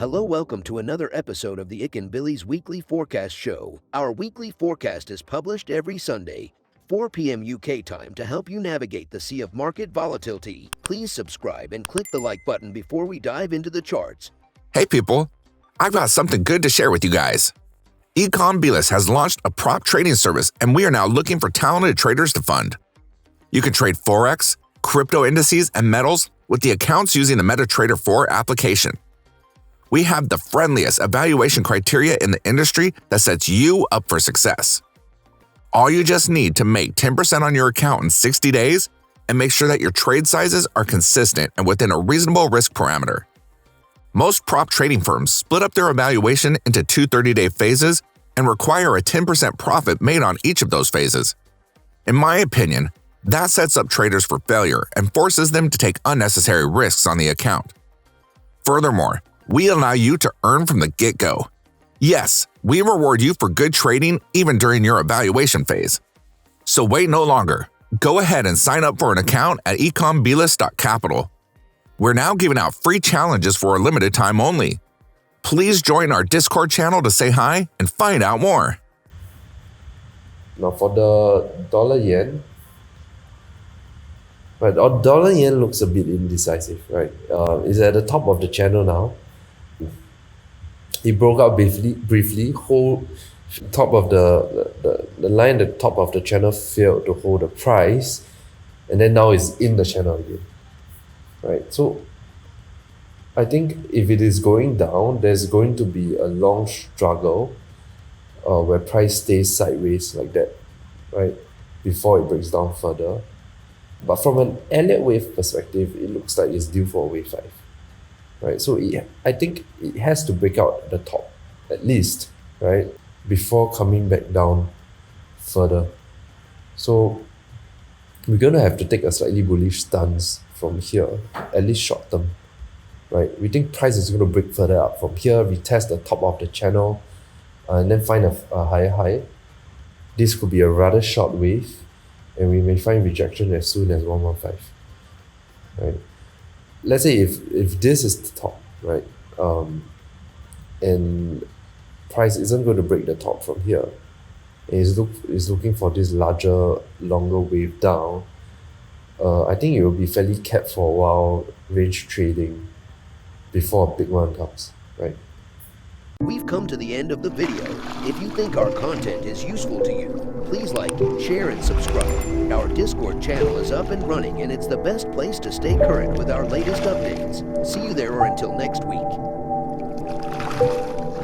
Hello, welcome to another episode of the Ikan Bilis Weekly Forecast Show. Our weekly forecast is published every Sunday, 4 p.m. UK time to help you navigate the sea of market volatility. Please subscribe and click the like button before we dive into the charts. Hey people, I've got something good to share with you guys. Bilis has launched a prop trading service and we are now looking for talented traders to fund. You can trade Forex, crypto indices, and metals with the accounts using the MetaTrader 4 application. We have the friendliest evaluation criteria in the industry that sets you up for success. All you just need to make 10% on your account in 60 days and make sure that your trade sizes are consistent and within a reasonable risk parameter. Most prop trading firms split up their evaluation into two 30-day phases and require a 10% profit made on each of those phases. In my opinion, that sets up traders for failure and forces them to take unnecessary risks on the account. Furthermore, we allow you to earn from the get-go. Yes, we reward you for good trading even during your evaluation phase. So wait no longer. Go ahead and sign up for an account at ikanbilis.capital. We're now giving out free challenges for a limited time only. Please join our Discord channel to say hi and find out more. Now for the dollar yen, right? Our dollar yen looks a bit indecisive, right? It's at the top of the channel now. It broke out briefly. Hold top of the line at the top of the channel failed to hold the price, and then now it's in the channel again. Right, so I think if it is going down, there's going to be a long struggle where price stays sideways like that, right, before it breaks down further. But from an Elliott wave perspective, it looks like it's due for a wave 5, right? So I think it has to break out at the top, at least, right, before coming back down further. So we're going to have to take a slightly bullish stance from here, at least short term, right? We think price is going to break further up from here, retest the top of the channel, and then find a higher high. This could be a rather short wave, and we may find rejection as soon as 115, right? Let's say if this is the top, right, and price isn't going to break the top from here, and is looking for this larger, longer wave down, I think it will be fairly capped for a while, range trading, before a big one comes, right? We've come to the end of the video. If you think our content is useful to you, please like, share, and subscribe. Our Discord channel is up and running, and it's the best place to stay current with our latest updates. See you there, or until next week.